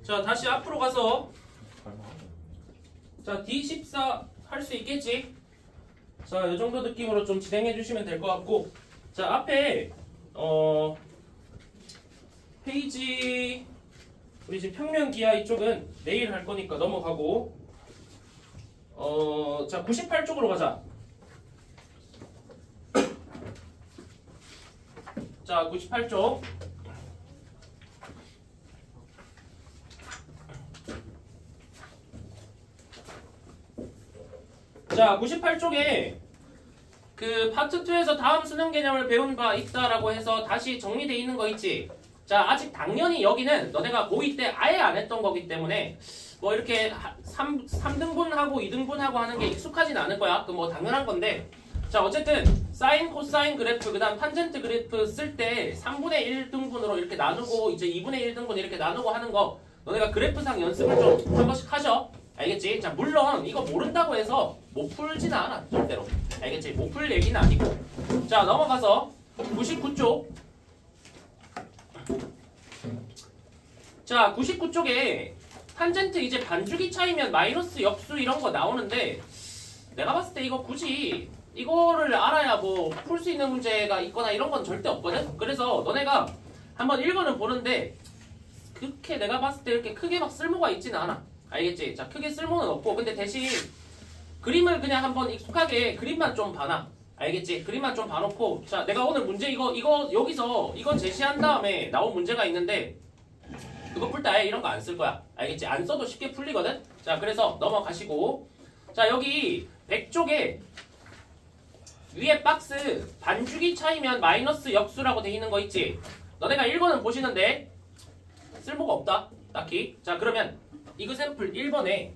자, 다시 앞으로 가서 자, D14 할 수 있겠지? 자, 이 정도 느낌으로 좀 진행해 주시면 될 것 같고, 자, 앞에 페이지 우리 지금 평면 기하 이쪽은 내일 할 거니까 넘어가고, 자, 98쪽으로 가자. 자, 98쪽. 자, 98쪽에 그 파트 2에서 다음 수능 개념을 배운 바 있다라고 해서 다시 정리되어 있는 거 있지? 자, 아직 당연히 여기는 너네가 고2 때 아예 안 했던 거기 때문에 뭐 이렇게 3등분하고 2등분하고 하는 게 익숙하진 않을 거야. 그 뭐 당연한 건데, 자, 어쨌든 사인, 코사인 그래프, 그 다음 탄젠트 그래프 쓸 때 3분의 1등분으로 이렇게 나누고 이제 2분의 1등분 이렇게 나누고 하는 거 너네가 그래프상 연습을 좀 한 번씩 하셔. 알겠지? 자, 물론 이거 모른다고 해서 못 풀진 않아. 절대로. 알겠지? 못 풀 얘기는 아니고. 자, 넘어가서 99쪽. 자, 99쪽에 탄젠트 이제 반주기 차이면 마이너스 역수 이런 거 나오는데, 내가 봤을 때 이거 굳이 이거를 알아야 뭐 풀 수 있는 문제가 있거나 이런 건 절대 없거든? 그래서 너네가 한번 읽어는 보는데 그렇게 내가 봤을 때 이렇게 크게 막 쓸모가 있지는 않아. 알겠지? 자, 크게 쓸모는 없고, 근데 대신 그림을 그냥 한번 익숙하게 그림만 좀 봐놔. 알겠지? 그림만 좀 봐놓고, 자, 내가 오늘 문제 이거 여기서 이거 제시한 다음에 나온 문제가 있는데 그거 풀 때 아예 이런 거 안 쓸 거야. 알겠지? 안 써도 쉽게 풀리거든? 자, 그래서 넘어가시고, 자, 여기 100쪽에 위에 박스 반주기 차이면 마이너스 역수라고 돼 있는 거 있지? 너네가 1번은 보시는데 쓸모가 없다. 딱히. 자, 그러면 이그샘플 1번에,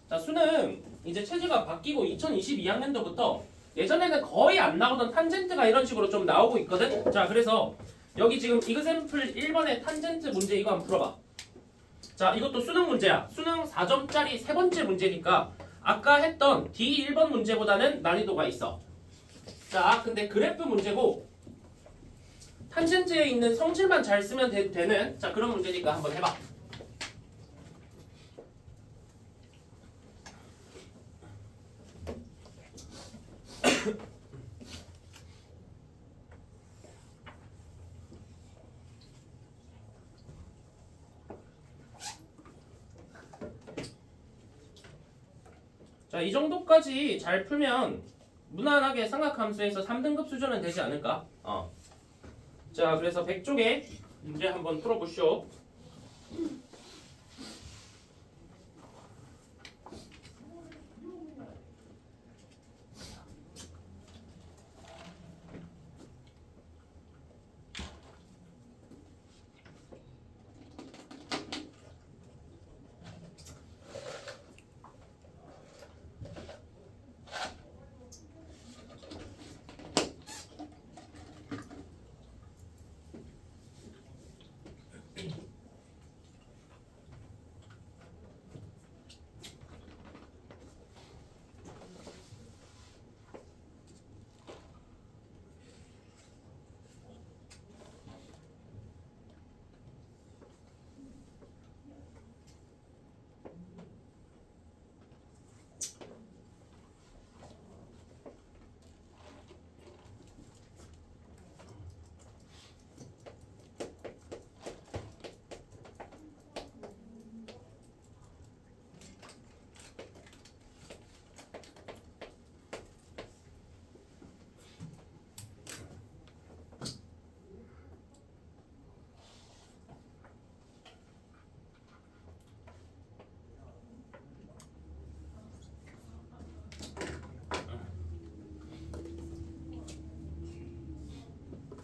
자, 수능 이제 체제가 바뀌고 2022학년도부터 예전에는 거의 안 나오던 탄젠트가 이런 식으로 좀 나오고 있거든? 자, 그래서 여기 지금 이그샘플 1번의 탄젠트 문제 이거 한번 풀어봐. 자, 이것도 수능 문제야. 수능 4점짜리 세 번째 문제니까 아까 했던 D1번 문제보다는 난이도가 있어. 자, 근데 그래프 문제고 탄젠트에 있는 성질만 잘 쓰면 되는, 자, 그런 문제니까 한번 해봐. 자, 이 정도까지 잘 풀면 무난하게 삼각함수에서 3등급 수준은 되지 않을까? 자, 그래서 100쪽에 문제 한번 풀어보시오.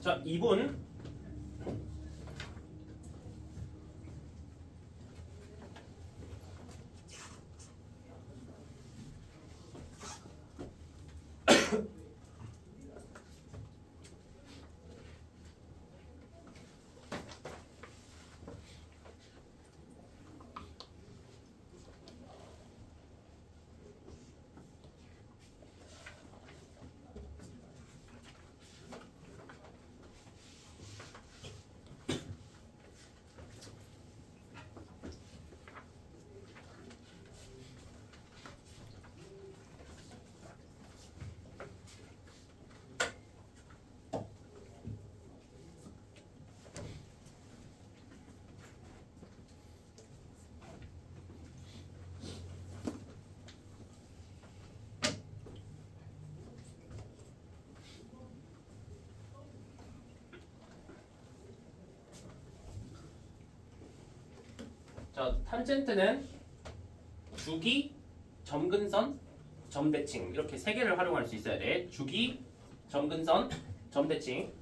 자, 2분. 자, 탄젠트는 주기, 점근선, 점대칭 이렇게 세 개를 활용할 수 있어야 돼. 주기, 점근선, 점대칭.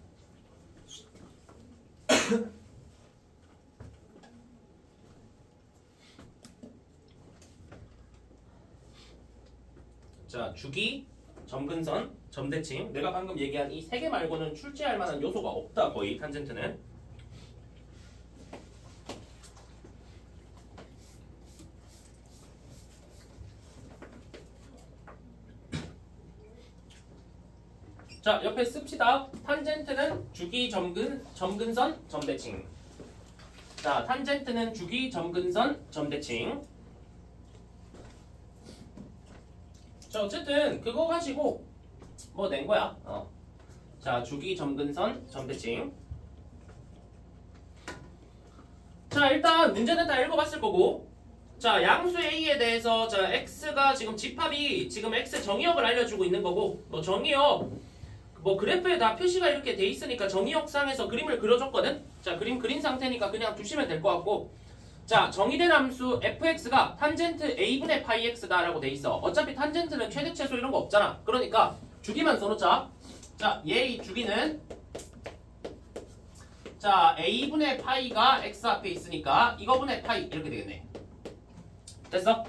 자, 주기, 점근선, 점대칭. 내가 방금 얘기한 이 세 개 말고는 출제할 만한 요소가 없다, 거의 탄젠트는. 자, 옆에 씁시다. 탄젠트는 주기, 점근선, 점대칭. 자, 탄젠트는 주기, 점근선, 점대칭. 자, 어쨌든 그거 가지고 뭐 낸 거야. 자, 주기, 점근선, 점대칭. 자, 일단 문제는 다 읽어봤을 거고. 자, 양수 A에 대해서 자, X가 지금 집합이 지금 X 정의역을 알려주고 있는 거고, 뭐 정의역 뭐 그래프에 다 표시가 이렇게 돼 있으니까 정의역상에서 그림을 그려줬거든. 자, 그림 그린 상태니까 그냥 두시면 될 것 같고. 자, 정의된 함수 fx가 탄젠트 a분의 파이 x다 라고 돼 있어. 어차피 탄젠트는 최대 최소 이런 거 없잖아. 그러니까 주기만 써놓자. 자, 얘의 주기는 자, a분의 파이가 x 앞에 있으니까 이거분의 파이 이렇게 되겠네. 됐어?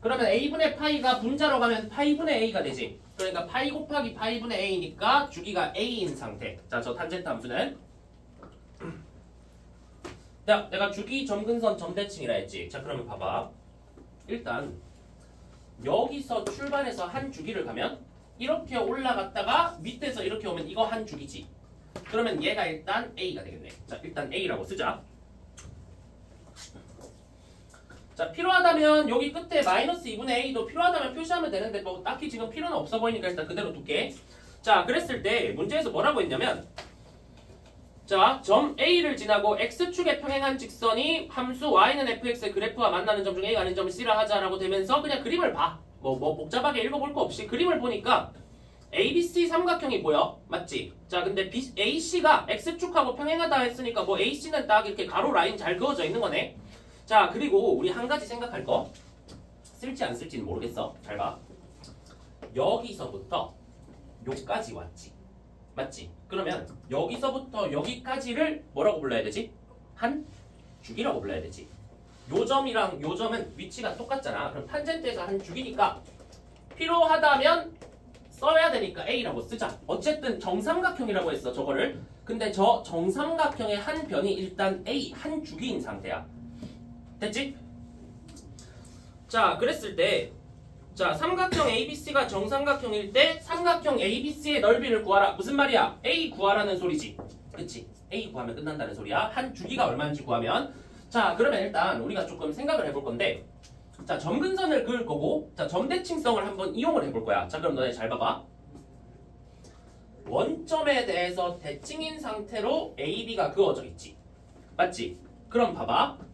그러면 a분의 파이가 분자로 가면 파이분의 a가 되지. 그러니까 파이 곱하기 파이분의 a니까 주기가 a인 상태. 자, 저 탄젠트 함수는 자, 내가 주기, 점근선, 점대칭이라 했지. 자, 그러면 봐봐. 일단 여기서 출발해서 한 주기를 가면 이렇게 올라갔다가 밑에서 이렇게 오면 이거 한 주기지. 그러면 얘가 일단 a가 되겠네. 자, 일단 a라고 쓰자. 자, 필요하다면 여기 끝에 마이너스 2분의 a도 필요하다면 표시하면 되는데 뭐 딱히 지금 필요는 없어 보이니까 일단 그대로 둘게. 자, 그랬을 때 문제에서 뭐라고 했냐면 자, 점 A를 지나고 X축에 평행한 직선이 함수 y는 fx의 그래프와 만나는 점 중 A가 아닌 점을 C라 하자라고 되면서 그냥 그림을 봐. 뭐 복잡하게 읽어볼 거 없이 그림을 보니까 ABC 삼각형이 보여. 맞지? 자, 근데 AC가 X축하고 평행하다 했으니까 뭐 AC는 딱 이렇게 가로 라인 잘 그어져 있는 거네. 자, 그리고 우리 한 가지 생각할 거. 쓸지 안 쓸지는 모르겠어. 잘 봐. 여기서부터 요까지 왔지. 맞지? 그러면 여기서부터 여기까지를 뭐라고 불러야 되지? 한 주기라고 불러야 되지. 요 점이랑 요 점은 위치가 똑같잖아. 그럼 탄젠트에서 한 주기니까 필요하다면 써야 되니까 A라고 쓰자. 어쨌든 정삼각형이라고 했어, 저거를. 근데 저 정삼각형의 한 변이 일단 A, 한 주기인 상태야. 됐지? 자, 그랬을 때 자, 삼각형 ABC가 정삼각형일 때 삼각형 ABC의 넓이를 구하라. 무슨 말이야? A 구하라는 소리지. 그치? A 구하면 끝난다는 소리야. 한 주기가 얼마인지 구하면. 자, 그러면 일단 우리가 조금 생각을 해볼 건데 자, 점근선을 그을 거고 자, 점대칭성을 한번 이용을 해볼 거야. 자, 그럼 너네 잘 봐봐. 원점에 대해서 대칭인 상태로 AB가 그어져 있지. 맞지? 그럼 봐봐.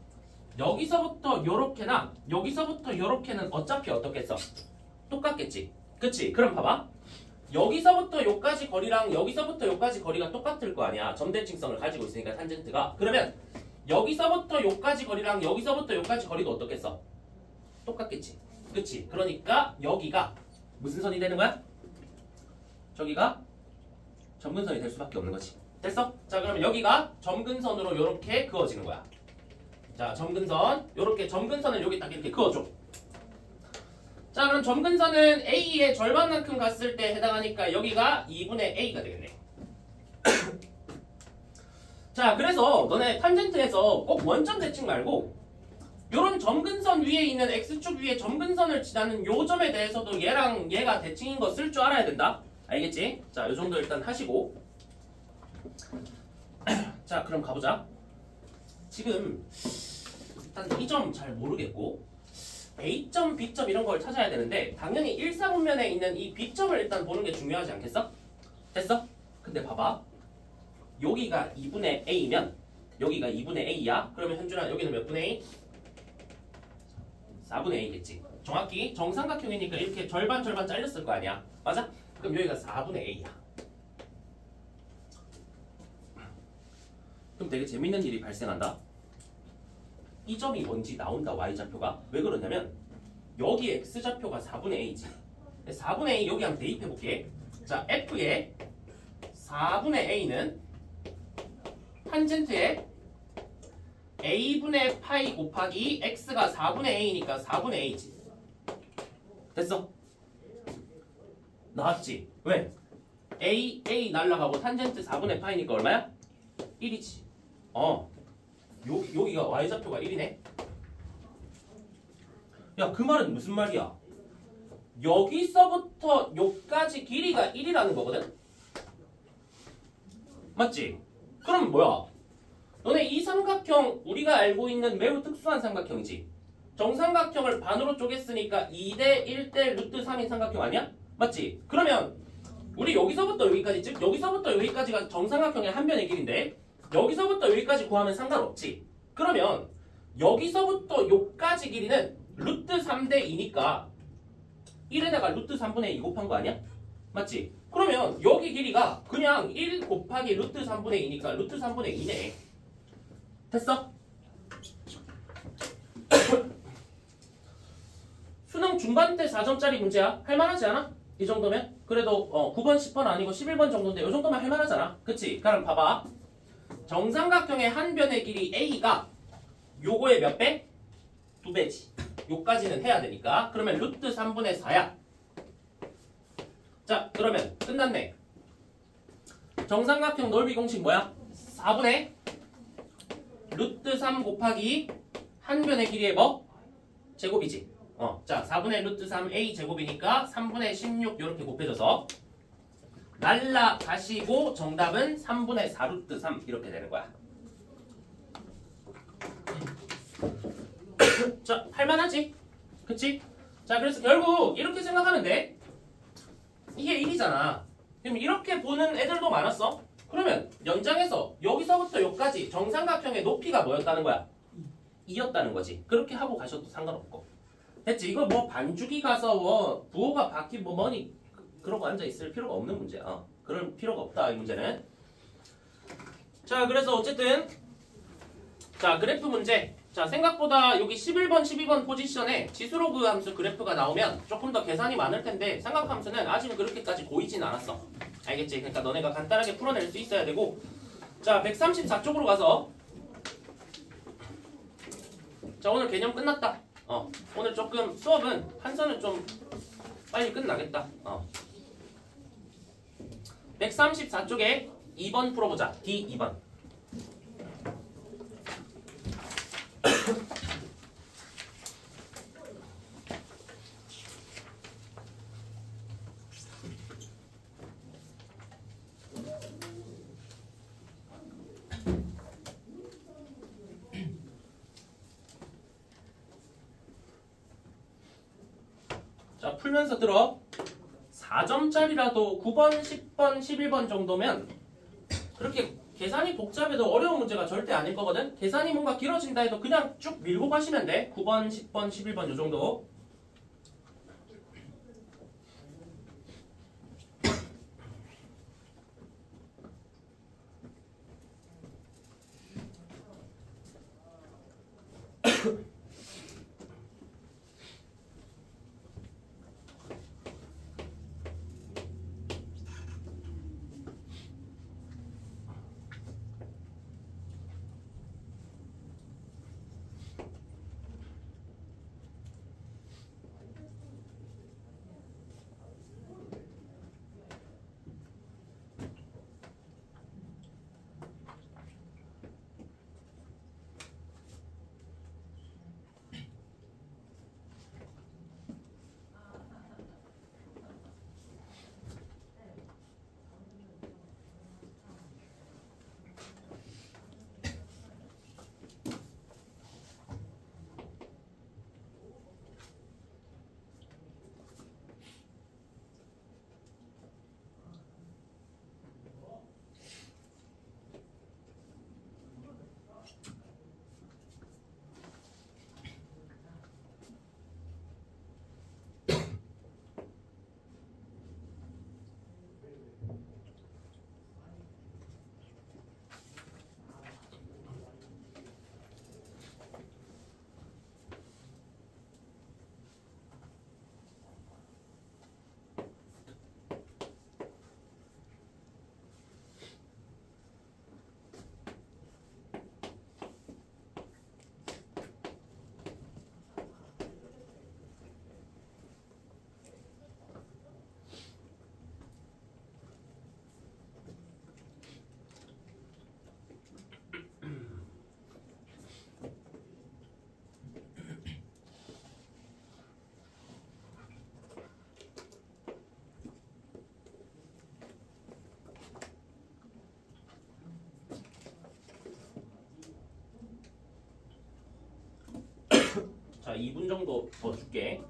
여기서부터 요렇게나 여기서부터 요렇게는 어차피 어떻겠어? 똑같겠지. 그치? 그럼 봐봐. 여기서부터 요까지 거리랑 여기서부터 요까지 거리가 똑같을 거 아니야. 점대칭성을 가지고 있으니까 탄젠트가. 그러면 여기서부터 요까지 거리랑 여기서부터 요까지 거리도 어떻겠어? 똑같겠지. 그치? 그러니까 여기가 무슨 선이 되는 거야? 저기가 점근선이 될 수밖에 없는 거지. 됐어? 자, 그러면 여기가 점근선으로 요렇게 그어지는 거야. 자, 점근선. 요렇게 점근선을 여기 딱 이렇게 그어줘. 자, 그럼 점근선은 A의 절반만큼 갔을 때 해당하니까 여기가 2분의 A가 되겠네. 자, 그래서 너네 탄젠트에서 꼭 원점 대칭 말고 요런 점근선 위에 있는 X축 위에 점근선을 지나는 요 점에 대해서도 얘랑 얘가 대칭인 거 쓸 줄 알아야 된다. 알겠지? 자, 요 정도 일단 하시고 자, 그럼 가보자. 지금 일단 이 점 잘 모르겠고 A점, B점 이런 걸 찾아야 되는데 당연히 일사분면에 있는 이 B점을 일단 보는 게 중요하지 않겠어? 됐어? 근데 봐봐. 여기가 2분의 A면 여기가 2분의 A야. 그러면 현준아 여기는 몇 분의 A? 4분의 A겠지. 정확히 정삼각형이니까 이렇게 절반 잘렸을 거 아니야. 맞아? 그럼 여기가 4분의 A야. 그럼 되게 재밌는 일이 발생한다. 이 점이 뭔지 나온다. y좌표가. 왜 그러냐면 여기 x좌표가 4분의 a지. 4분의 a 여기 한번 대입해 볼게. 자, f의 4분의 a는 탄젠트의 a분의 파이 곱하기 x가 4분의 a니까 4분의 a지. 됐어? 나왔지? 왜? a 날라가고 탄젠트 4분의 파이니까 얼마야? 1이지. 여기가 y좌표가 1이네. 야, 그 말은 무슨 말이야? 여기서부터 여기까지 길이가 1이라는 거거든? 맞지? 그럼 뭐야? 너네 이 삼각형 우리가 알고 있는 매우 특수한 삼각형이지? 정삼각형을 반으로 쪼갰으니까 2대 1대 루트 3인 삼각형 아니야? 맞지? 그러면 우리 여기서부터 여기까지, 즉 여기서부터 여기까지가 정삼각형의 한 변의 길인데 여기서부터 여기까지 구하면 상관없지. 그러면 여기서부터 여기까지 길이는 루트 3대 2니까 1에다가 루트 3분의 2 곱한 거 아니야? 맞지? 그러면 여기 길이가 그냥 1 곱하기 루트 3분의 2니까 루트 3분의 2네. 됐어? 수능 중반 때 4점짜리 문제야. 할만하지 않아? 이 정도면? 그래도 9번, 10번 아니고 11번 정도인데 이 정도면 할만하잖아. 그치? 그럼 봐봐. 정삼각형의 한 변의 길이 A가 요거의 몇 배? 2배지. 요까지는 해야 되니까. 그러면 루트 3분의 4야. 자, 그러면 끝났네. 정삼각형 넓이 공식 뭐야? 4분의 루트 3 곱하기 한 변의 길이의 뭐? 제곱이지. 자, 4분의 루트 3a 제곱이니까 3분의 16 이렇게 곱해져서 날라가시고 정답은 3분의 4 루트 3 이렇게 되는 거야. 자, 할만하지? 그치? 자, 그래서 결국 이렇게 생각하면 돼. 이게 1이잖아. 그럼 이렇게 보는 애들도 많았어. 그러면 연장해서 여기서부터 여기까지 정삼각형의 높이가 뭐였다는 거야? 2였다는 거지. 그렇게 하고 가셔도 상관없고. 됐지? 이거 뭐 반주기 가서 뭐 부호가 바뀌 뭐 뭐니 그러고 앉아있을 필요가 없는 문제야. 그럴 필요가 없다 이 문제는. 자, 그래서 어쨌든 자, 그래프 문제. 자, 생각보다 여기 11번, 12번 포지션에 지수로그 함수 그래프가 나오면 조금 더 계산이 많을 텐데 삼각함수는 아직은 그렇게까지 고이진 않았어. 알겠지? 그러니까 너네가 간단하게 풀어낼 수 있어야 되고. 자, 134쪽으로 가서 자, 오늘 개념 끝났다. 오늘 조금 수업은 한선은 좀 빨리 끝나겠다. 134쪽에 2번 풀어보자. D2번. 자, 풀면서 들어. 4점짜리라도 9번, 10번, 11번 정도면 그렇게 계산이 복잡해도 어려운 문제가 절대 아닐 거거든. 계산이 뭔가 길어진다 해도 그냥 쭉 밀고 가시면 돼. 9번, 10번, 11번 요 정도. 2분 정도 더 줄게.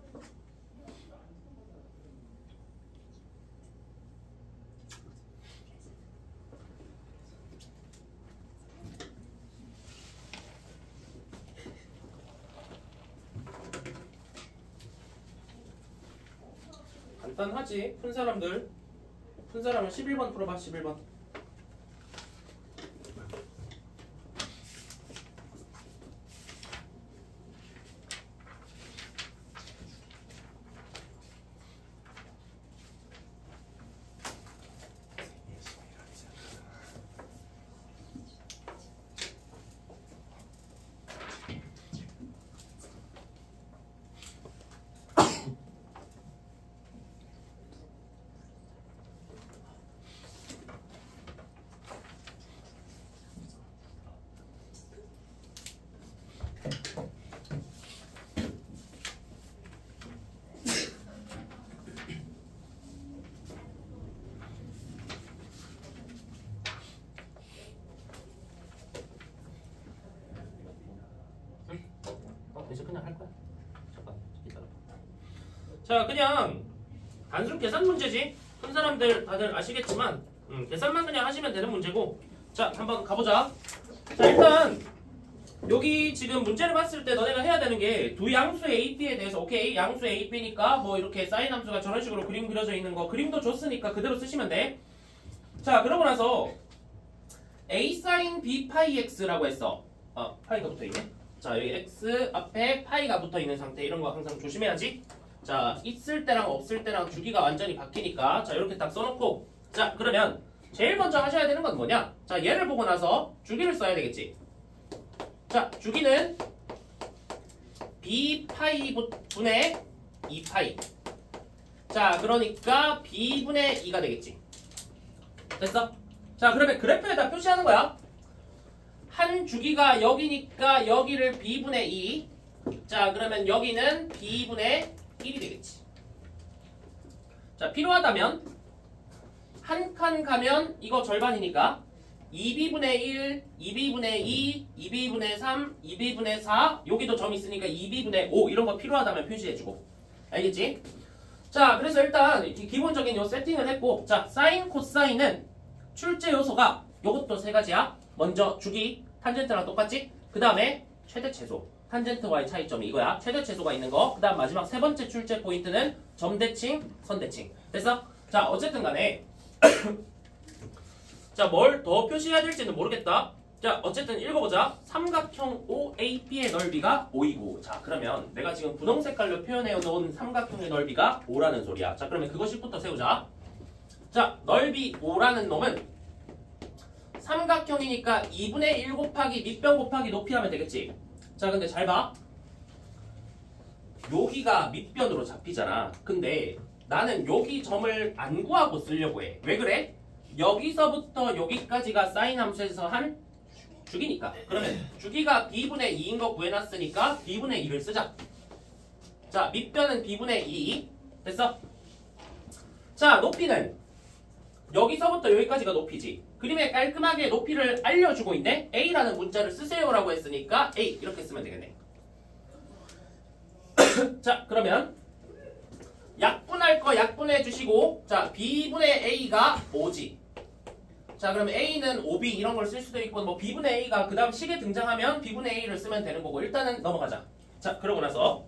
간단하지? 푼 사람은 11번 풀어봐. 11번. 이제 그냥 할 거야. 잠깐 기다려. 자, 그냥 단순 계산 문제지. 큰 사람들 다들 아시겠지만 계산만 그냥 하시면 되는 문제고. 자, 한번 가보자. 자, 일단 여기 지금 문제를 봤을 때 너네가 해야 되는 게 두 양수의 AP에 대해서 오케이 양수 AP니까 뭐 이렇게 사인 함수가 저런 식으로 그림 그려져 있는 거 그림도 줬으니까 그대로 쓰시면 돼. 자, 그러고 나서 A sin B 파이 X라고 했어. 파이가 붙어있네. 자, 여기 x 앞에 파이가 붙어있는 상태 이런 거 항상 조심해야지. 자, 있을 때랑 없을 때랑 주기가 완전히 바뀌니까 자, 이렇게 딱 써놓고 자, 그러면 제일 먼저 하셔야 되는 건 뭐냐? 자, 얘를 보고 나서 주기를 써야 되겠지. 자, 주기는 b 파이 분의 2파이. 자, 그러니까 b분의 2가 되겠지. 됐어? 자, 그러면 그래프에다 표시하는 거야. 한 주기가 여기니까 여기를 b분의 2. 자, 그러면 여기는 b분의 1이 되겠지. 자, 필요하다면 한 칸 가면 이거 절반이니까 2b분의 1, 2b분의 2, 2b분의 3, 2b분의 4 여기도 점 있으니까 2b분의 5 이런 거 필요하다면 표시해주고. 알겠지? 자, 그래서 일단 기본적인 요 세팅을 했고 자, 사인, 코사인은 출제 요소가 요것도 세 가지야. 먼저 주기, 탄젠트랑 똑같지? 그 다음에 최대 최소, 탄젠트와의 차이점이 이거야. 최대 최소가 있는 거. 그 다음 마지막 세 번째 출제 포인트는 점대칭, 선대칭. 됐어? 자, 어쨌든 간에 자, 뭘 더 표시해야 될지는 모르겠다. 자, 어쨌든 읽어보자. 삼각형 OAB의 넓이가 5이고 자, 그러면 내가 지금 분홍 색깔로 표현해 놓은 삼각형의 넓이가 5라는 소리야. 자, 그러면 그것부터 세우자. 자, 넓이 5라는 놈은 삼각형이니까 2분의 1 곱하기 밑변 곱하기 높이 하면 되겠지. 자, 근데 잘 봐. 여기가 밑변으로 잡히잖아. 근데 나는 여기 점을 안 구하고 쓰려고 해. 왜 그래? 여기서부터 여기까지가 사인 함수에서 한 주기니까. 그러면 주기가 b분의 2인 거 구해놨으니까 b분의 2를 쓰자. 자, 밑변은 b분의 2. 됐어? 자, 높이는 여기서부터 여기까지가 높이지. 그림에 깔끔하게 높이를 알려주고 있네. A라는 문자를 쓰세요라고 했으니까 A 이렇게 쓰면 되겠네. 자, 그러면 약분할 거 약분해 주시고 자, B분의 A가 5지. 자, 그러면 A는 5B 이런 걸 쓸 수도 있고 뭐 B분의 A가 그 다음 식에 등장하면 B분의 A를 쓰면 되는 거고 일단은 넘어가자. 자, 그러고 나서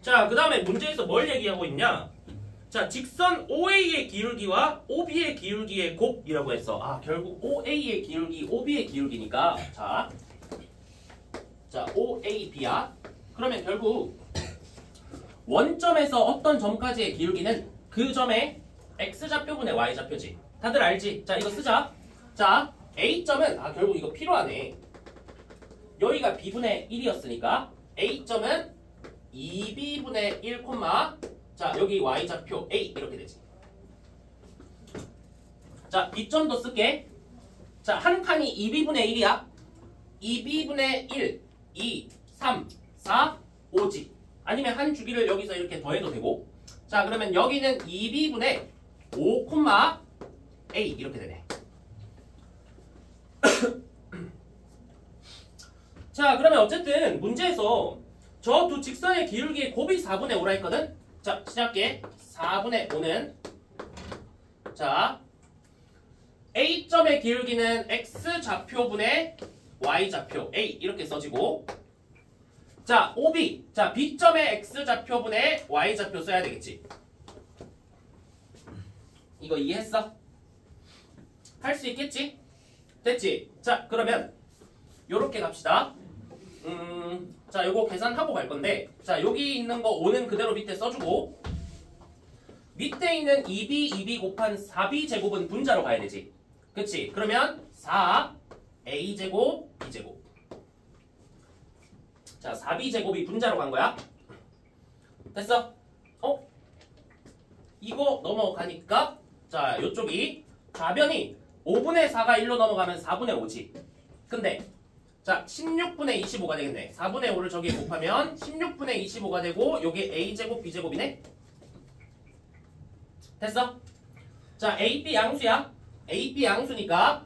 자, 그 다음에 문제에서 뭘 얘기하고 있냐? 자, 직선 OA의 기울기와 OB의 기울기의 곱이라고 했어. 결국 OA의 기울기, OB의 기울기니까 자, OAB야. 그러면 결국 원점에서 어떤 점까지의 기울기는 그 점의 X좌표분의 Y좌표지. 다들 알지? 자, 이거 쓰자. 자, A점은 결국 이거 필요하네. 여기가 B분의 1이었으니까 A점은 2B분의 1, 자, 여기 Y좌표 A 이렇게 되지. 자, B점도 쓸게. 자, 한 칸이 2B분의 1이야. 2B분의 1, 2, 3, 4, 5지. 아니면 한 주기를 여기서 이렇게 더해도 되고. 자, 그러면 여기는 2B분의 5, A 이렇게 되네. 자, 그러면 어쨌든 문제에서 저 두 직선의 기울기의 곱이 4분의 5라 했거든? 자, 시작해. 4분의 5는 자 A점의 기울기는 X좌표분의 Y좌표 A 이렇게 써지고 자, OB. 자, B점의 X좌표분의 Y좌표 써야 되겠지. 이거 이해했어? 할 수 있겠지? 됐지? 자, 그러면 요렇게 갑시다. 자, 요거 계산하고 갈 건데 자, 여기 있는 거 5는 그대로 밑에 써주고 밑에 있는 2B 곱한 4B 제곱은 분자로 가야 되지. 그치? 그러면 4A 제곱 B 제곱 자, 4B 제곱이 분자로 간 거야. 됐어? 이거 넘어가니까 자, 요쪽이 좌변이 5분의 4가 1로 넘어가면 4분의 5지. 근데 자, 16분의 25가 되겠네. 4분의 5를 저기에 곱하면 16분의 25가 되고 요게 A제곱 B제곱이네. 됐어? 자, AB 양수야. AB 양수니까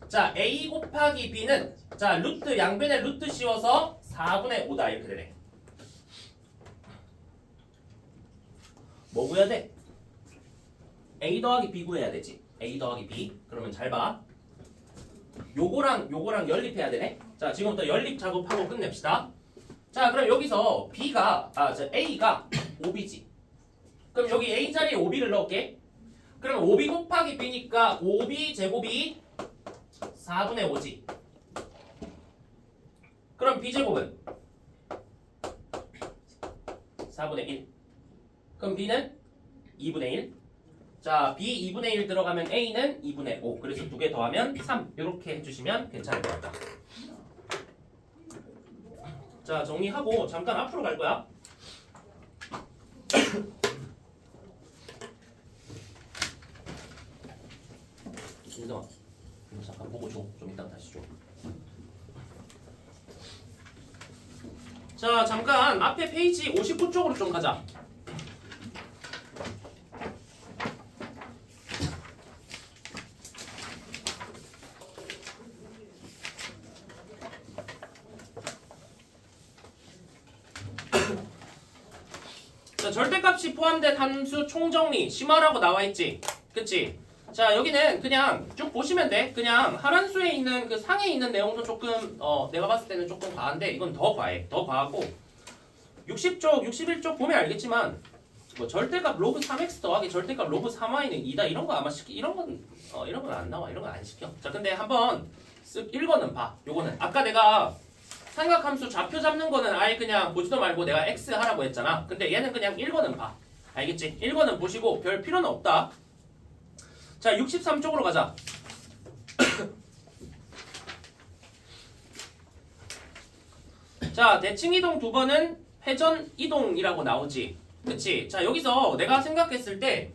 자, A 곱하기 B는 자, 루트 양변에 루트 씌워서 4분의 5다 이렇게 되네. 뭐 구해야 돼? A 더하기 B 구해야 되지. A 더하기 B. 그러면 잘 봐. 요거랑 연립해야 되네. 자, 지금부터 연립 작업하고 끝냅시다. 자, 그럼 여기서 A가 5B지. 그럼 여기 A 자리에 5B를 넣을게. 그러면 5B 곱하기 B니까 5B 제곱이 4분의 5지. 그럼 B제곱은 4분의 1. 그럼 B는 2분의 1. 자, B 2분의 1 들어가면 A는 2분의 5. 그래서 두 개 더하면 3. 이렇게 해주시면 괜찮을 것 같다. 자, 정리하고 잠깐 앞으로 갈 거야. 윤성아, 잠깐 보고 줘. 좀 이따 다시 줘. 자, 잠깐 앞에 페이지 59쪽으로 좀 가자. 자, 절대값이 포함된 함수 총정리 심화라고 나와있지. 그치? 자, 여기는 그냥 쭉 보시면 돼. 그냥 하란수에 있는 그 상에 있는 내용도 조금 내가 봤을 때는 조금 과한데 이건 더 과해. 더 과하고 60쪽, 61쪽 보면 알겠지만 뭐 절대값 로그 3x 더하기 절대값 로그 3y는 2다 이런 거 아마 이런 건 안 나와. 이런 건 안 시켜. 자, 근데 한번 쓱 읽어는 봐. 요거는 아까 내가 삼각함수 좌표 잡는 거는 아예 그냥 보지도 말고 내가 x 하라고 했잖아. 근데 얘는 그냥 읽어는 봐. 알겠지? 읽어는 보시고 별 필요는 없다. 자, 63쪽으로 가자. 자, 대칭이동 두 번은 회전이동이라고 나오지. 그치? 자, 여기서 내가 생각했을 때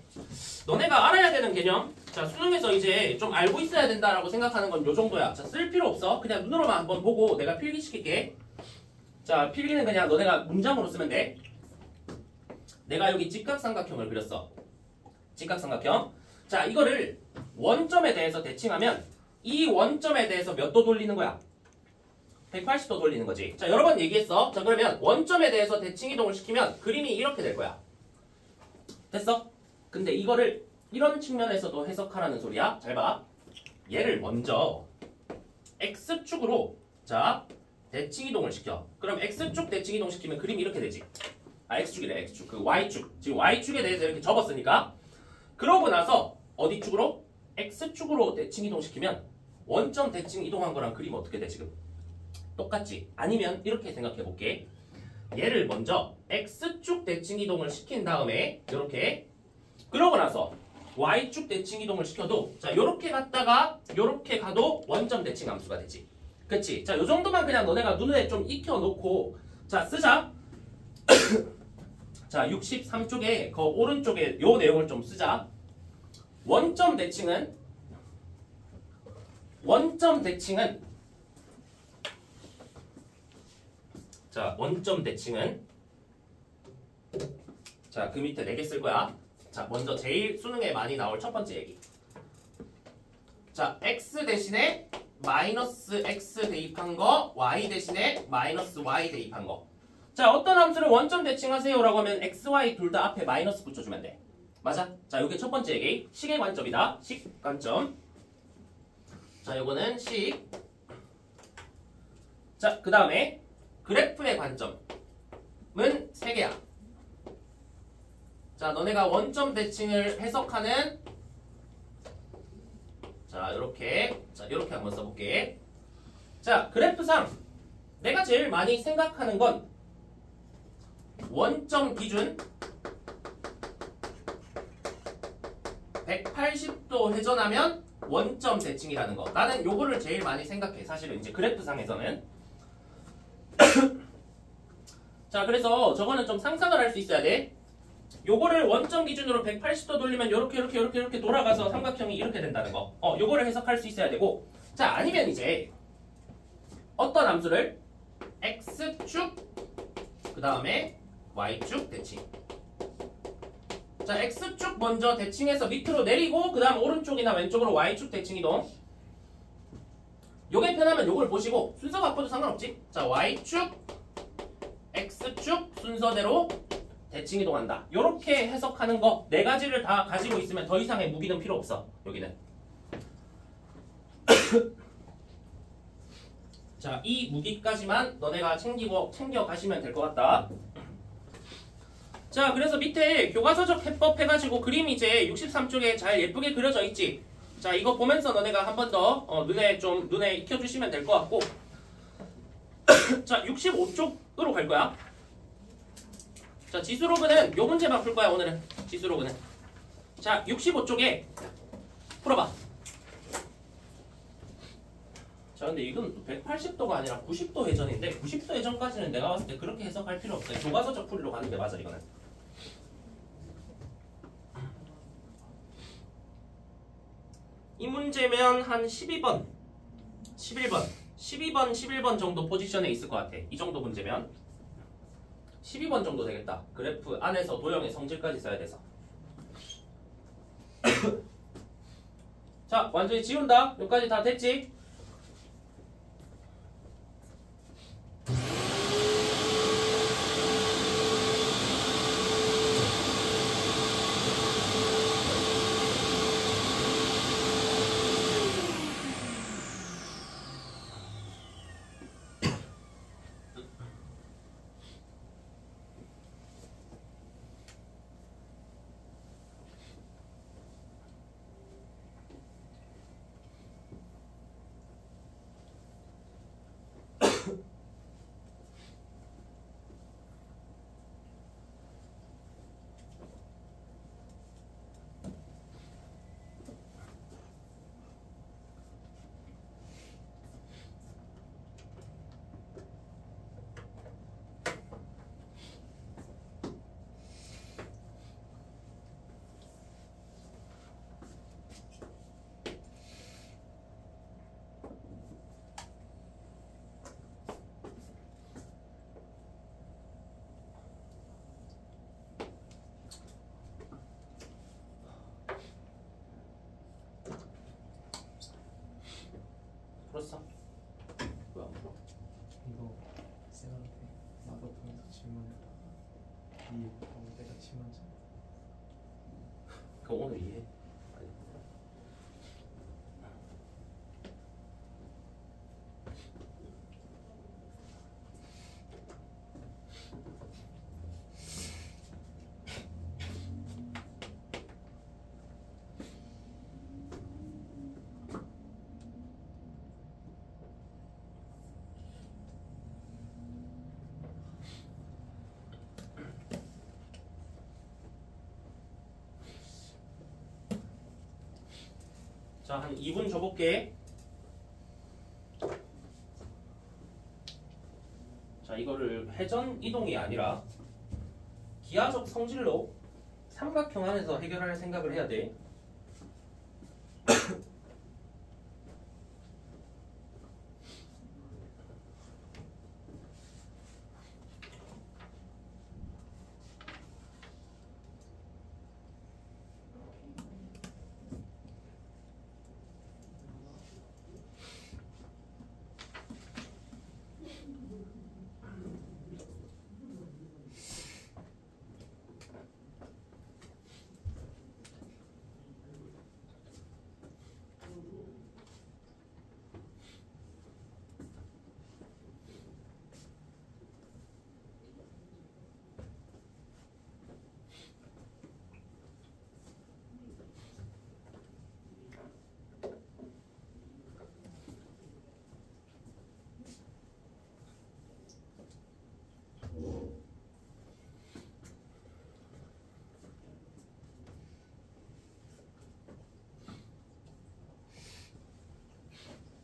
너네가 알아야 되는 개념. 자, 수능에서 이제 좀 알고 있어야 된다라고 생각하는 건 요 정도야. 자, 쓸 필요 없어. 그냥 눈으로만 한번 보고 내가 필기시킬게. 자, 필기는 그냥 너네가 문장으로 쓰면 돼. 내가 여기 직각삼각형을 그렸어. 직각삼각형. 자, 이거를 원점에 대해서 대칭하면 이 원점에 대해서 몇 도 돌리는 거야? 180도 돌리는 거지. 자, 여러 번 얘기했어. 자, 그러면 원점에 대해서 대칭 이동을 시키면 그림이 이렇게 될 거야. 됐어? 근데 이거를 이런 측면에서도 해석하라는 소리야. 잘 봐. 얘를 먼저 X축으로 자, 대칭 이동을 시켜. 그럼 X축 대칭 이동 시키면 그림이 이렇게 되지. 아, X축이래, X축. 그 Y축. 지금 Y축에 대해서 이렇게 접었으니까 그러고 나서 어디 축으로? X축으로 대칭 이동시키면 원점 대칭 이동한 거랑 그림 어떻게 돼 지금? 똑같지? 아니면 이렇게 생각해 볼게. 얘를 먼저 X축 대칭 이동을 시킨 다음에 이렇게 그러고 나서 Y축 대칭 이동을 시켜도 자, 요렇게 갔다가 요렇게 가도 원점 대칭 함수가 되지. 그치? 자, 요 정도만 그냥 너네가 눈에 좀 익혀 놓고 자, 쓰자. 자, 63쪽에 그 오른쪽에 요 내용을 좀 쓰자. 원점 대칭은 자, 원점 대칭은 자, 그 밑에 4개 쓸 거야. 자, 먼저 제일 수능에 많이 나올 첫 번째 얘기. 자, x 대신에 마이너스 x 대입한 거, y 대신에 마이너스 y 대입한 거. 자, 어떤 함수를 원점 대칭하세요라고 하면 x, y 둘 다 앞에 마이너스 붙여주면 돼. 맞아? 자, 요게 첫 번째 얘기. 식의 관점이다. 식 관점. 자, 요거는 식. 자, 그 다음에 그래프의 관점은 3개야. 자, 너네가 원점 대칭을 해석하는 자, 요렇게 한번 써볼게. 자, 그래프상 내가 제일 많이 생각하는 건 원점 기준 180도 회전하면 원점 대칭이라는 거. 나는 요거를 제일 많이 생각해. 사실은 이제 그래프상에서는. 자, 그래서 저거는 좀 상상을 할 수 있어야 돼. 요거를 원점 기준으로 180도 돌리면 요렇게 돌아가서 삼각형이 이렇게 된다는 거. 요거를 해석할 수 있어야 되고. 자, 아니면 이제 어떤 함수를 x축 그 다음에 y축 대칭. 자, x축 먼저 대칭해서 밑으로 내리고 그 다음 오른쪽이나 왼쪽으로 y축 대칭 이동. 요게 편하면 요걸 보시고 순서 바꿔도 상관없지. 자, y축 x축 순서대로 대칭 이동한다. 요렇게 해석하는 거 4가지를 다 가지고 있으면 더 이상의 무기는 필요 없어. 여기는. 자, 이 무기까지만 너네가 챙겨 가시면 될 것 같다. 자, 그래서 밑에 교과서적 해법 해가지고 그림이 이제 63쪽에 잘 예쁘게 그려져 있지. 자, 이거 보면서 너네가 한 번 더 눈에 익혀주시면 될 것 같고. 자, 65쪽으로 갈 거야. 자, 지수로그는 요 문제만 풀 거야, 오늘은. 지수로그는. 자, 65쪽에 풀어봐. 자, 근데 이건 180도가 아니라 90도 회전인데 90도 회전까지는 내가 봤을 때 그렇게 해석할 필요 없어. 교과서적 풀이로 가는 게 맞아, 이거는. 이 문제면 한 12번, 11번 정도 포지션에 있을 것 같아. 이 정도 문제면 12번 정도 되겠다. 그래프 안에서 도형의 성질까지 써야 돼서. 자, 완전히 지운다. 여기까지 다 됐지? 풀었어? 왜 안 풀어? 이거 쌤한테 나도 보면서 질문했다가 이해하고 내가 질문하잖아. 그럼 오늘 이해? 아니. 자, 한 2분 줘볼게. 자, 이거를 회전 이동이 아니라 기하적 성질로 삼각형 안에서 해결할 생각을 해야 돼.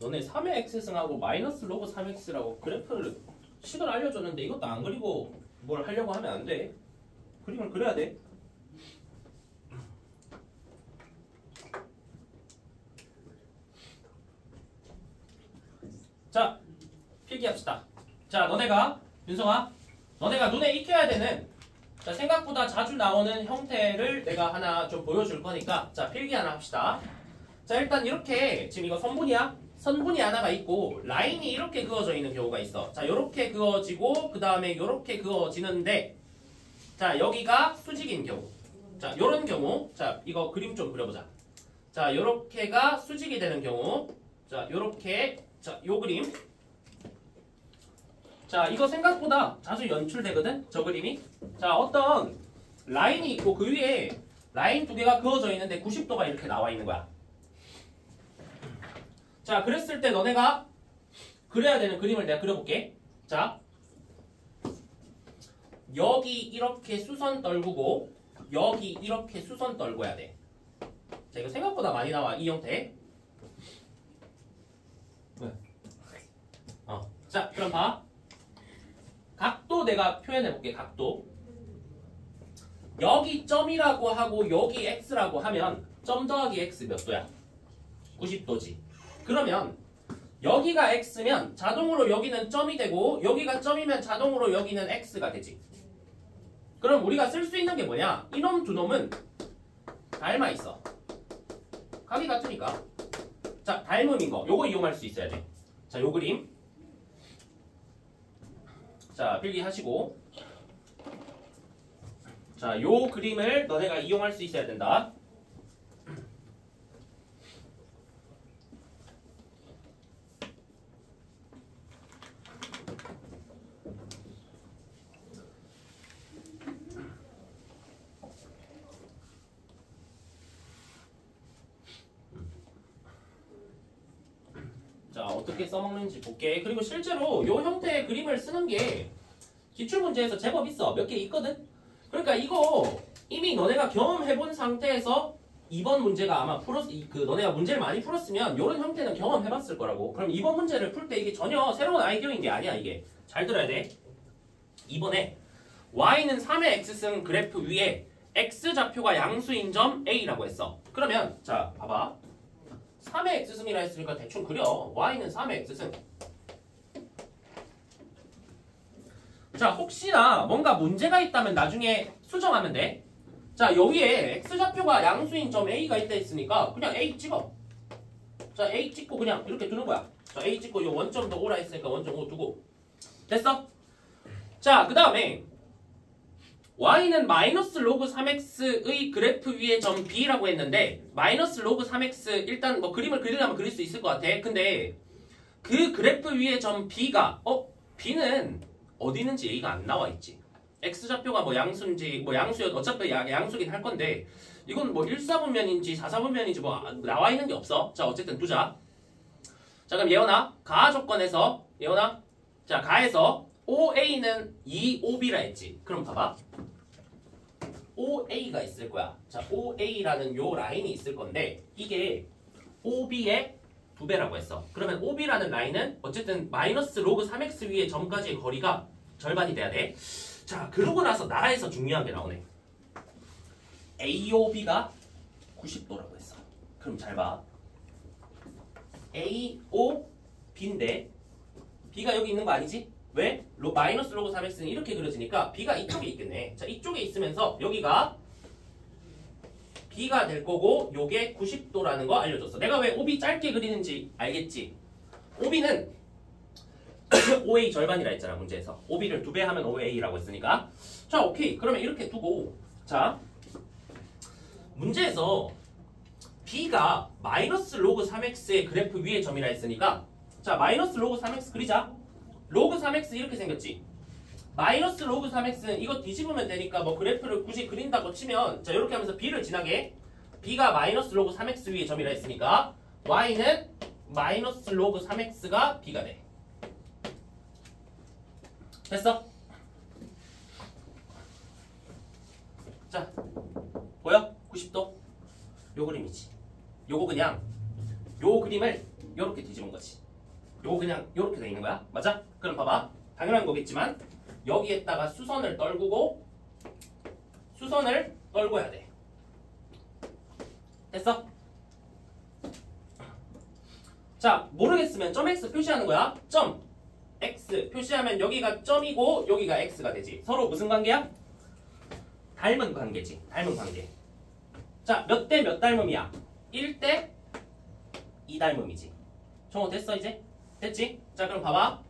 너네 3의 x승하고 마이너스 로그 3x라고 그래프를 식을 알려줬는데 이것도 안 그리고 뭘 하려고 하면 안 돼. 그림을 그려야 돼. 자, 필기합시다. 자, 너네가 윤성아, 너네가 눈에 익혀야 되는 자, 생각보다 자주 나오는 형태를 내가 하나 좀 보여줄 거니까 자, 필기 하나 합시다. 자, 일단 이렇게 지금 이거 선분이야? 선분이 하나가 있고 라인이 이렇게 그어져 있는 경우가 있어. 자, 요렇게 그어지고 그 다음에 요렇게 그어지는데 자, 여기가 수직인 경우. 자, 요런 경우. 자, 이거 그림 좀 그려보자. 자, 요렇게가 수직이 되는 경우. 자, 요렇게. 자, 요 그림. 자, 이거 생각보다 자주 연출되거든? 저 그림이. 자, 어떤 라인이 있고 그 위에 라인 두 개가 그어져 있는데 90도가 이렇게 나와 있는 거야. 자, 그랬을 때 너네가 그려야 되는 그림을 내가 그려볼게. 자, 여기 이렇게 수선 떨구고 여기 이렇게 수선 떨궈야 돼. 자, 이거 생각보다 많이 나와, 이 형태. 왜? 자, 그럼 봐. 각도 내가 표현해볼게, 각도. 여기 점이라고 하고 여기 x라고 하면 점 더하기 x 몇 도야? 90도지. 그러면 여기가 x면 자동으로 여기는 점이 되고 여기가 점이면 자동으로 여기는 x가 되지. 그럼 우리가 쓸 수 있는 게 뭐냐? 이놈 두 놈은 닮아 있어. 각이 같으니까. 자, 닮음인 거. 요거 이용할 수 있어야 돼. 자, 요 그림. 자, 필기하시고. 자, 요 그림을 너네가 이용할 수 있어야 된다. 자, 어떻게 써먹는지 볼게. 그리고 실제로 요 형태의 그림을 쓰는 게 기출문제에서 제법 있어. 몇 개 있거든? 그러니까 이거 이미 너네가 경험해본 상태에서 이번 문제가 아마 너네가 문제를 많이 풀었으면 요런 형태는 경험해봤을 거라고. 그럼 이번 문제를 풀 때 이게 전혀 새로운 아이디어인 게 아니야, 이게. 잘 들어야 돼. 이번에 y는 3의 x승 그래프 위에 x좌표가 양수인 점 a라고 했어. 그러면 자, 봐봐. 3의 x승이라 했으니까 대충 그려. y는 3의 x승. 자, 혹시나 뭔가 문제가 있다면 나중에 수정하면 돼. 자, 여기에 x좌표가 양수인 점 a가 있다 했으니까 그냥 a 찍어. 자, a 찍고 그냥 이렇게 두는 거야. 자, a 찍고 요 원점도 오라 했으니까 원점 O 두고. 됐어? 자, 그 다음에 y는 마이너스 로그 3x의 그래프 위에 점 b라고 했는데 마이너스 로그 3x 일단 뭐 그림을 그리려면 그릴 수 있을 것 같아. 근데 그 그래프 위에 점 b가 b는 어디 있는지 얘기가 안 나와 있지. x좌표가 뭐 양수인지 뭐 양수였 어차피 양수긴 할 건데 이건 뭐 1사분면인지 4사분면인지 뭐 나와 있는 게 없어. 자, 어쨌든 두자. 자, 그럼 예원아 가 조건에서 예원아 자, 가에서 OA는 2OB라 했지. 그럼 봐봐. OA가 있을 거야. 자, OA라는 요 라인이 있을 건데 이게 OB의 2배라고 했어. 그러면 OB라는 라인은 어쨌든 마이너스 로그 3x 위의 점까지의 거리가 절반이 돼야 돼. 자, 그러고 나서 나라에서 중요한 게 나오네. AOB가 90도라고 했어. 그럼 잘 봐. AOB인데 B가 여기 있는 거 아니지? 왜? 마이너스 로그 3x는 이렇게 그려지니까 B가 이쪽에 있겠네. 자, 이쪽에 있으면서 여기가 B가 될 거고 요게 90도라는 거 알려줬어. 내가 왜 OB 짧게 그리는지 알겠지? OB는 OA 절반이라 했잖아, 문제에서. OB를 2배 하면 OA라고 했으니까. 자, 오케이. 그러면 이렇게 두고 자, 문제에서 B가 마이너스 로그 3x의 그래프 위의 점이라 했으니까 자, 마이너스 로그 3x 그리자. 로그 3x 이렇게 생겼지. 마이너스 로그 3x는 이거 뒤집으면 되니까 뭐 그래프를 굳이 그린다고 치면 자, 이렇게 하면서 b를 지나게 b가 마이너스 로그 3x 위의 점이라 했으니까 y는 마이너스 로그 3x가 b가 돼. 됐어? 자, 보여? 90도? 요 그림이지. 요거 그냥 요 그림을 요렇게 뒤집은 거지. 요거 그냥 요렇게 돼 있는 거야. 맞아? 그럼 봐봐. 당연한 거겠지만 여기에다가 수선을 떨구고 수선을 떨궈야 돼. 됐어? 자, 모르겠으면 점 x 표시하는 거야. 점 x 표시하면 여기가 점이고 여기가 x가 되지. 서로 무슨 관계야? 닮은 관계지. 닮은 관계. 자, 몇 대 몇 닮음이야? 1대 2 닮음이지. 정호 됐어 이제? 됐지? 자, 그럼 봐봐.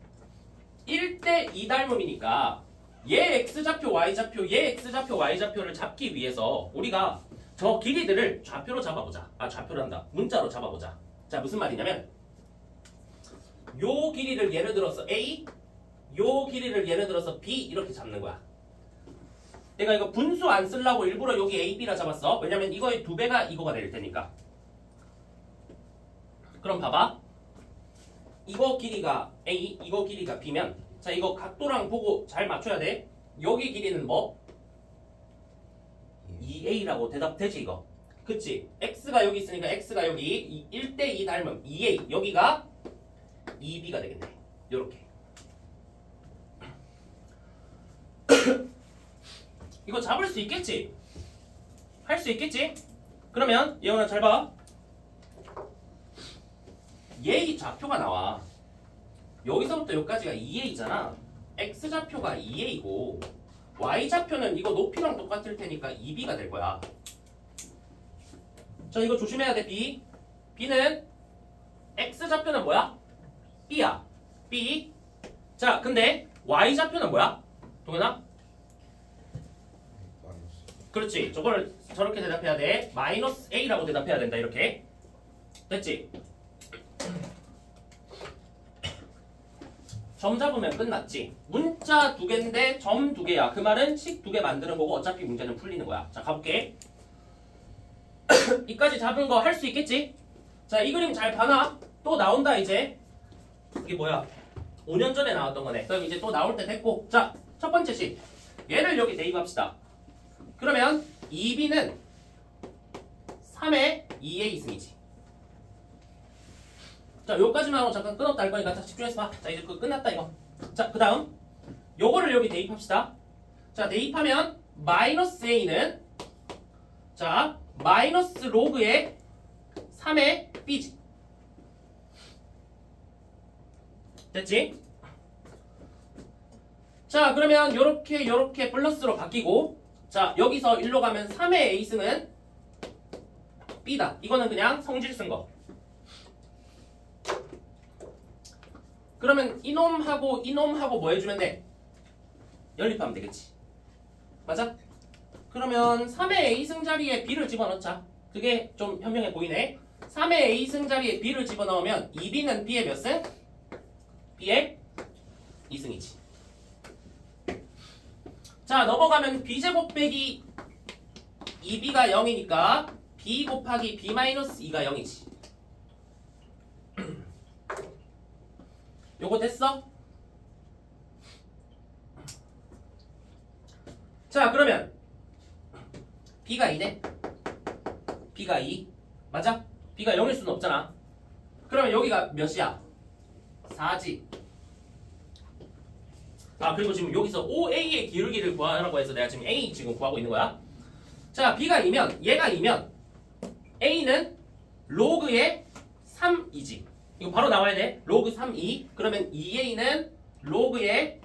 1대 2 닮음이니까 얘 x좌표 y좌표 얘 x좌표 y좌표를 잡기 위해서 우리가 저 길이들을 좌표로 잡아보자. 아, 좌표란다. 문자로 잡아보자. 자, 무슨 말이냐면 요 길이를 예를 들어서 A, 요 길이를 예를 들어서 B 이렇게 잡는 거야. 내가 이거 분수 안 쓰려고 일부러 여기 A, B라 잡았어. 왜냐면 이거의 2배가 이거가 될 테니까. 그럼 봐봐. 이거 길이가 A, 이거 길이가 B면 자, 이거 각도랑 보고 잘 맞춰야 돼. 여기 길이는 뭐? 2A라고 대답되지 이거. 그치? X가 여기 있으니까 X가 여기 1대 2 닮음 2A 여기가 2B가 되겠네. 요렇게. 이거 잡을 수 있겠지? 할 수 있겠지? 그러면 예원아 잘 봐. 얘 좌표가 나와. 여기서부터 여기까지가 2A잖아. X좌표가 2A고 Y좌표는 이거 높이랑 똑같을 테니까 2B가 될 거야. 자, 이거 조심해야 돼. B. B는 X좌표는 뭐야? B야. B. 자, 근데 Y좌표는 뭐야? 동현아? 그렇지. 저걸 저렇게 대답해야 돼. 마이너스 A라고 대답해야 된다. 이렇게. 됐지? 점 잡으면 끝났지. 문자 2개인데 점 2개야. 그 말은 식 2개 만드는 거고 어차피 문제는 풀리는 거야. 자, 가볼게. 이까지 잡은 거 할 수 있겠지? 자, 이 그림 잘 봐놔. 또 나온다 이제. 이게 뭐야? 5년 전에 나왔던 거네. 그럼 이제 또 나올 때 됐고. 자, 첫 번째 식. 얘를 여기 대입합시다. 그러면 2B는 3의 2의 이승이지. 자, 요까지만 하고 잠깐 끊었다 할 거니까 집중해서 봐. 자, 이제 그거 끝났다 이거. 자, 그 다음 요거를 여기 대입합시다. 자, 대입하면 마이너스 A는 자, 마이너스 로그의 3의 B지. 됐지? 자, 그러면 요렇게 플러스로 바뀌고 자, 여기서 1로 가면 3의 A승은 B다. 이거는 그냥 성질 쓴 거. 그러면 이놈하고 뭐 해주면 돼? 연립하면 되겠지. 맞아? 그러면 3의 A승 자리에 B를 집어넣자. 그게 좀 현명해 보이네. 3의 A승 자리에 B를 집어넣으면 2B는 B의 몇 승? B의 2승이지. 자, 넘어가면 B제곱 빼기 2B가 0이니까 B 곱하기 B-2가 0이지. 요거 됐어? 자, 그러면 B가 2네? B가 2 맞아? B가 0일 수는 없잖아. 그러면 여기가 몇이야? 4지. 아, 그리고 지금 여기서 OA의 기울기를 구하라고 해서 내가 지금 A 지금 구하고 있는 거야. 자, B가 2면 얘가 2면 A는 로그의 3이지. 이거 바로 나와야 돼. 로그 3, 2. 그러면 2A는 로그의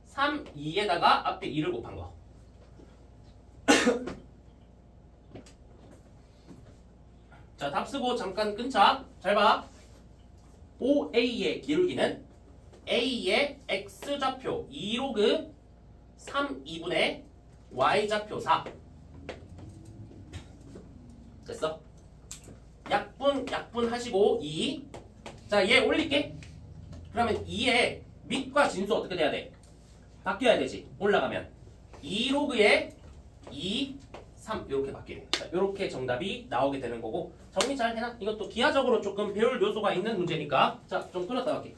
3, 2에다가 앞에 2를 곱한 거. 자, 답 쓰고 잠깐 끊자. 잘 봐. OA의 기울기는 A의 X좌표 2로그 3, 2분의 Y좌표 4. 됐어? 약분 하시고 2. 자, 얘 올릴게. 그러면 2의 밑과 진수 어떻게 돼야 돼? 바뀌어야 되지. 올라가면 2로그의 2, 3 이렇게 바뀌네. 자, 이렇게 정답이 나오게 되는 거고 정리 잘 해놔. 이것도 기하적으로 조금 배울 요소가 있는 문제니까 자, 좀 끊었다 갈게.